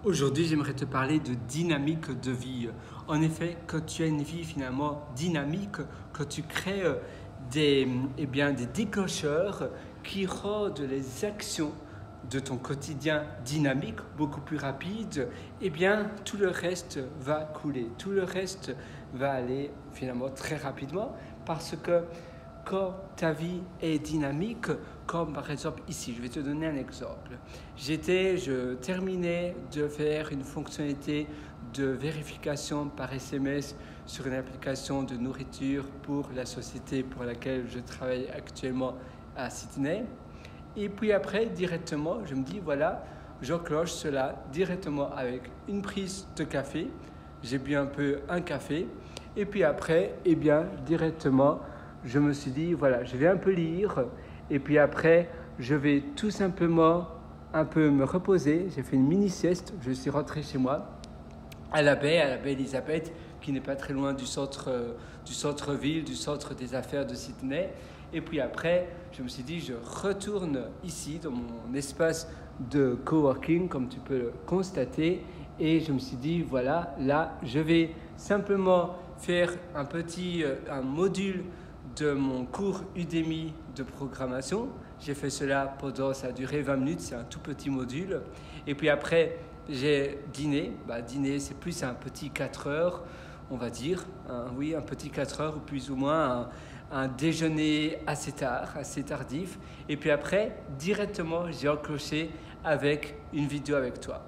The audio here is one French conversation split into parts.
Aujourd'hui, j'aimerais te parler de dynamique de vie. En effet, quand tu as une vie finalement dynamique, quand tu crées des déclencheurs qui rendent les actions de ton quotidien dynamique, beaucoup plus rapide, tout le reste va couler. Tout le reste va aller finalement très rapidement parce que quand ta vie est dynamique, comme par exemple ici, je vais te donner un exemple. Je terminais de faire une fonctionnalité de vérification par SMS sur une application de nourriture pour la société pour laquelle je travaille actuellement à Sydney. Et puis après, directement, je me dis, voilà, j'enclenche cela directement avec une prise de café. J'ai bu un peu un café. Et puis après, directement, je me suis dit, voilà, je vais un peu lire. Et puis après, je vais tout simplement un peu me reposer. J'ai fait une mini sieste. Je suis rentré chez moi à la baie Elisabeth, qui n'est pas très loin du centre-ville, du centre des affaires de Sydney. Et puis après, je me suis dit, je retourne ici, dans mon espace de coworking, comme tu peux le constater. Et je me suis dit, voilà, là, je vais simplement faire un module de mon cours Udemy de programmation. J'ai fait cela ça a duré 20 minutes, c'est un tout petit module. Et puis après, j'ai dîné. Dîner, c'est plus un petit 4 heures, on va dire. Un petit 4 heures ou plus ou moins un déjeuner assez tard, assez tardif. Et puis après, directement, j'ai enclenché avec une vidéo avec toi.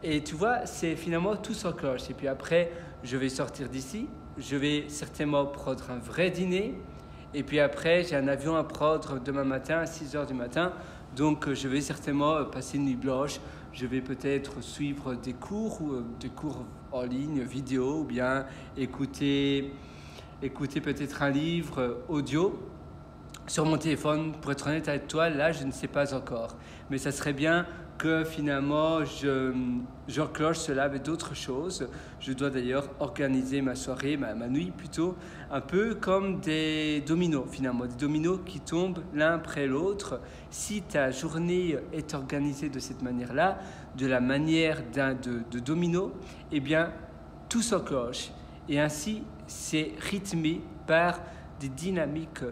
Et tu vois, c'est finalement tout s'enclenche. Et puis après, je vais sortir d'ici. Je vais certainement prendre un vrai dîner. Et puis après, j'ai un avion à prendre demain matin à 6 h du matin. Donc, je vais certainement passer une nuit blanche. Je vais peut-être suivre des cours en ligne, vidéo, ou bien écouter peut-être un livre audio sur mon téléphone. Pour être honnête avec toi, là, je ne sais pas encore. Mais ça serait bien que finalement, j'enclenche cela avec d'autres choses. Je dois d'ailleurs organiser ma soirée, ma nuit plutôt, un peu comme des dominos finalement. Des dominos qui tombent l'un après l'autre. Si ta journée est organisée de cette manière-là, de la manière de domino, tout s'enclenche. Et ainsi, c'est rythmé par des dynamiques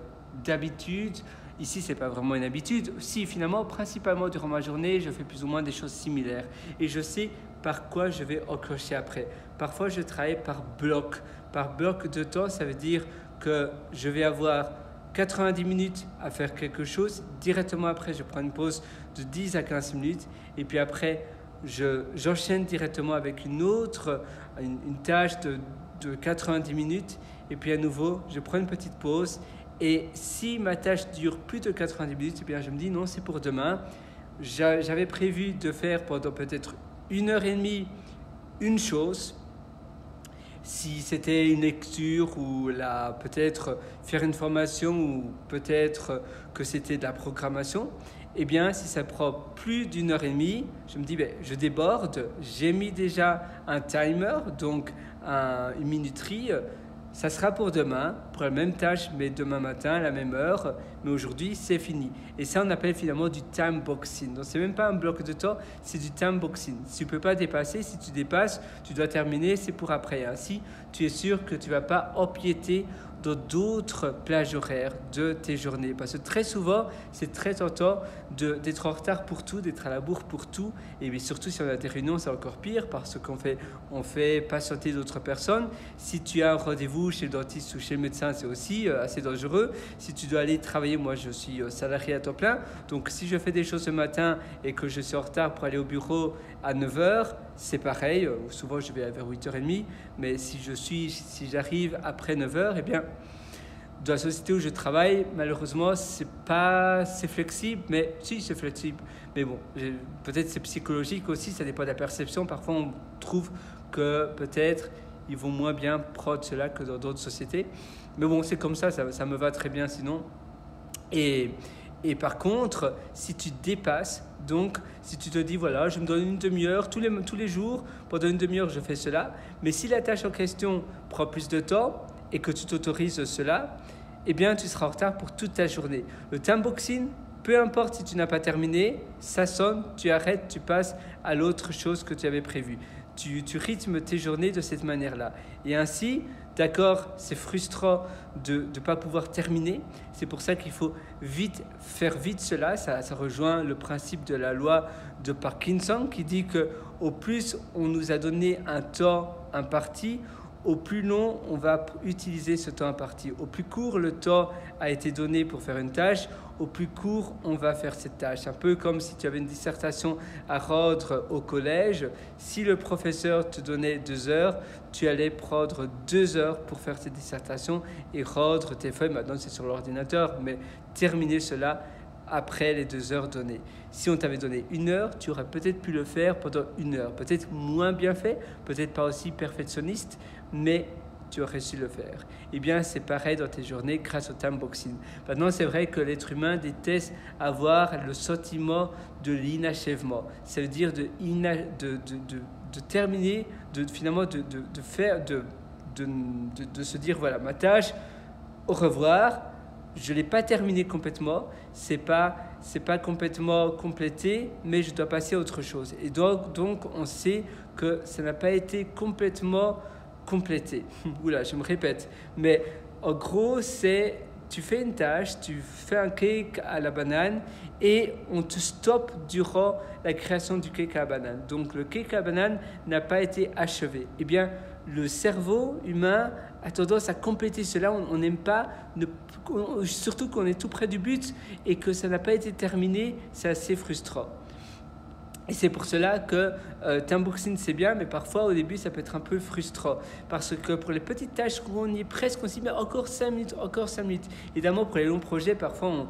d'habitude. Ici, ce n'est pas vraiment une habitude. Si, finalement, principalement durant ma journée, je fais plus ou moins des choses similaires. Et je sais par quoi je vais enclencher après. Parfois, je travaille par bloc. Par bloc de temps, ça veut dire que je vais avoir 90 minutes à faire quelque chose. Directement après, je prends une pause de 10 à 15 minutes. Et puis après, j'enchaîne directement avec une tâche de 90 minutes. Et puis à nouveau, je prends une petite pause. Et si ma tâche dure plus de 90 minutes, je me dis non, c'est pour demain. J'avais prévu de faire pendant peut-être 1 h 30 une chose. Si c'était une lecture ou peut-être faire une formation ou peut-être que c'était de la programmation, si ça prend plus d'1 h 30, je me dis je déborde. J'ai mis déjà un timer, donc une minuterie. Ça sera pour demain, pour la même tâche, mais demain matin, à la même heure. Mais aujourd'hui, c'est fini. Et ça, on appelle finalement du time boxing. Donc, ce n'est même pas un bloc de temps, c'est du time boxing. Si tu ne peux pas dépasser, si tu dépasses, tu dois terminer, c'est pour après. Ainsi, tu es sûr que tu ne vas pas empiéter dans d'autres plages horaires de tes journées. Parce que très souvent, c'est très tentant d'être en retard pour tout, d'être à la bourre pour tout. Et surtout, si on a des réunions, c'est encore pire parce qu'on fait patienter d'autres personnes. Si tu as un rendez-vous chez le dentiste ou chez le médecin, c'est aussi assez dangereux. Si tu dois aller travailler, moi je suis salarié à temps plein, donc si je fais des choses ce matin et que je suis en retard pour aller au bureau à 9 h, c'est pareil. Souvent je vais vers 8 h 30, mais si j'arrive après 9 h, dans la société où je travaille, malheureusement, c'est flexible, mais si, c'est flexible. Mais bon, peut-être c'est psychologique aussi, ça dépend de la perception. Parfois, on trouve que peut-être ils vont moins bien prendre cela que dans d'autres sociétés. Mais bon, c'est comme ça me va très bien sinon. Et par contre, si tu dépasses, donc si tu te dis, voilà, je me donne une demi-heure tous les jours, pendant une demi-heure, je fais cela. Mais si la tâche en question prend plus de temps et que tu t'autorises cela, tu seras en retard pour toute ta journée. Le time boxing peu importe si tu n'as pas terminé, ça sonne, tu arrêtes, tu passes à l'autre chose que tu avais prévue. Tu rythmes tes journées de cette manière-là. Et ainsi, d'accord, c'est frustrant de ne pas pouvoir terminer. C'est pour ça qu'il faut faire vite cela. Ça rejoint le principe de la loi de Parkinson qui dit qu'au plus on nous a donné un temps imparti, au plus long on va utiliser ce temps imparti. Au plus court le temps a été donné pour faire une tâche, au plus court on va faire cette tâche. Un peu comme si tu avais une dissertation à rendre au collège. Si le professeur te donnait 2 heures, tu allais prendre 2 heures pour faire cette dissertation et rendre tes feuilles. Maintenant c'est sur l'ordinateur, mais terminer cela après les 2 heures données. Si on t'avait donné 1 heure, tu aurais peut-être pu le faire pendant 1 heure. Peut-être moins bien fait, peut-être pas aussi perfectionniste, mais tu aurais su le faire. Eh bien, c'est pareil dans tes journées grâce au timeboxing. Maintenant, c'est vrai que l'être humain déteste avoir le sentiment de l'inachèvement. Ça veut dire de terminer, finalement de se dire, voilà, ma tâche, au revoir. Je ne l'ai pas terminé complètement, c'est pas complètement complété, mais je dois passer à autre chose. Et donc on sait que ça n'a pas été complètement complété. Oula, je me répète. Mais en gros, tu fais une tâche, tu fais un cake à la banane et on te stoppe durant la création du cake à la banane. Donc le cake à la banane n'a pas été achevé. Eh bien, le cerveau humain a tendance à compléter cela. On n'aime pas, surtout qu'on est tout près du but et que ça n'a pas été terminé, c'est assez frustrant. Et c'est pour cela que timeboxing c'est bien, mais parfois au début ça peut être un peu frustrant. Parce que pour les petites tâches où on y est presque, on s'y met encore 5 minutes, encore 5 minutes. Évidemment pour les longs projets, parfois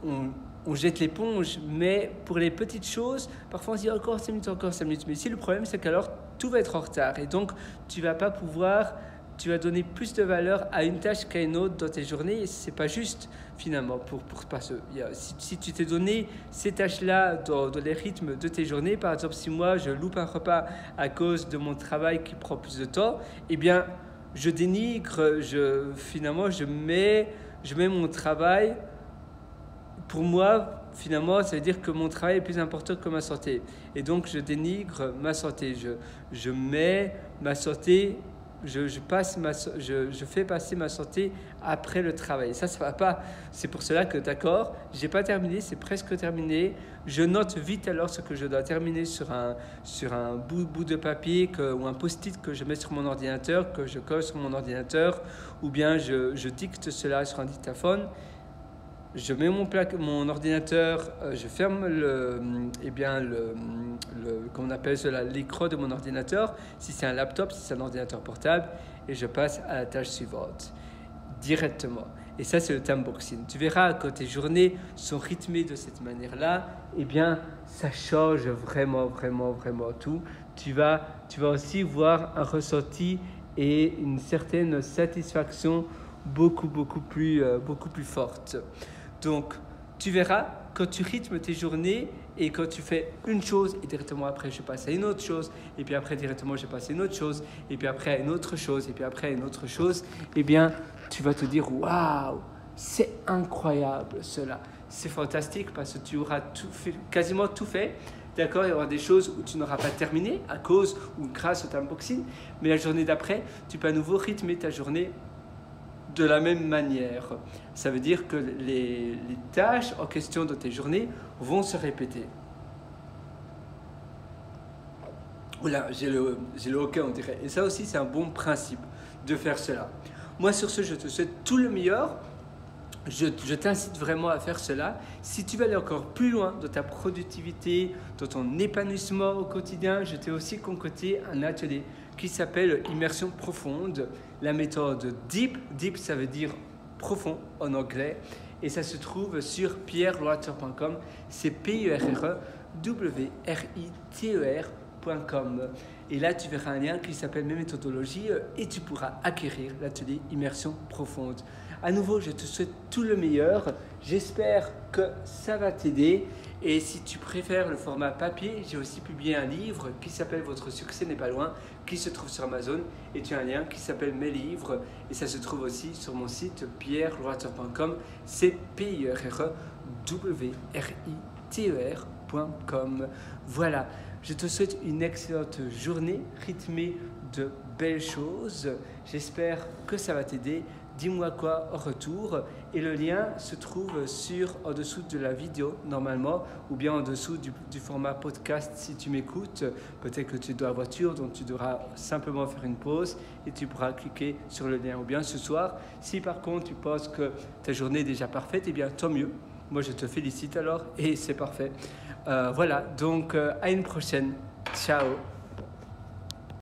on jette l'éponge, mais pour les petites choses, parfois on se dit encore 5 minutes, encore 5 minutes. Mais ici le problème c'est qu'alors tout va être en retard et donc tu vas pas pouvoir... Tu vas donner plus de valeur à une tâche qu'à une autre dans tes journées et ce n'est pas juste finalement. Si tu t'es donné ces tâches-là dans les rythmes de tes journées, par exemple si moi je loupe un repas à cause de mon travail qui prend plus de temps, eh bien je dénigre, finalement je mets mon travail, pour moi finalement ça veut dire que mon travail est plus important que ma santé et donc je dénigre ma santé, je mets ma santé... Je fais passer ma santé après le travail. Ça va pas. C'est pour cela que, d'accord, j'ai pas terminé, c'est presque terminé. Je note vite alors ce que je dois terminer sur un bout de papier ou un post-it que je mets sur mon ordinateur, que je colle sur mon ordinateur, ou bien je dicte cela sur un dictaphone. Je mets mon ordinateur, je ferme comment on appelle cela, l'écran de mon ordinateur, si c'est un laptop, si c'est un ordinateur portable, et je passe à la tâche suivante, directement. Et ça, c'est le timeboxing. Tu verras, quand tes journées sont rythmées de cette manière-là, eh bien, ça change vraiment, vraiment, vraiment tout. Tu vas aussi voir un ressenti et une certaine satisfaction beaucoup plus forte. Donc, tu verras, quand tu rythmes tes journées et quand tu fais une chose et directement après je passe à une autre chose et puis après directement je passe à une autre chose et puis après à une autre chose et puis après à une autre chose, eh bien, tu vas te dire « Waouh, c'est incroyable cela, c'est fantastique parce que tu auras quasiment tout fait. » D'accord, il y aura des choses où tu n'auras pas terminé à cause ou grâce au timeboxing, mais la journée d'après, tu peux à nouveau rythmer ta journée de la même manière. Ça veut dire que les tâches en question de tes journées vont se répéter. Oula, j'ai le hoquet, on dirait. Et ça aussi, c'est un bon principe de faire cela. Moi, sur ce, je te souhaite tout le meilleur. Je t'incite vraiment à faire cela. Si tu veux aller encore plus loin dans ta productivité, dans ton épanouissement au quotidien, je t'ai aussi concocté un atelier qui s'appelle Immersion profonde, la méthode DEEP. DEEP, ça veut dire profond en anglais. Et ça se trouve sur pierrelwater.com. C'est pierrelwater.com. Et là, tu verras un lien qui s'appelle Mes méthodologies et tu pourras acquérir l'atelier Immersion profonde. À nouveau, je te souhaite tout le meilleur. J'espère que ça va t'aider. Et si tu préfères le format papier, j'ai aussi publié un livre qui s'appelle Votre succès n'est pas loin, qui se trouve sur Amazon. Et tu as un lien qui s'appelle Mes livres. Et ça se trouve aussi sur mon site pierrelwater.com. C'est pierrelwater.com. writer.com. Voilà, je te souhaite une excellente journée rythmée de belles choses. J'espère que ça va t'aider. Dis-moi quoi en retour, et le lien se trouve en dessous de la vidéo normalement, ou bien en dessous du format podcast si tu m'écoutes. Peut-être que tu es dans la voiture, donc tu devras simplement faire une pause et tu pourras cliquer sur le lien. Ou bien ce soir, si par contre tu penses que ta journée est déjà parfaite, eh bien tant mieux. Moi je te félicite alors et c'est parfait. Voilà, donc à une prochaine. Ciao.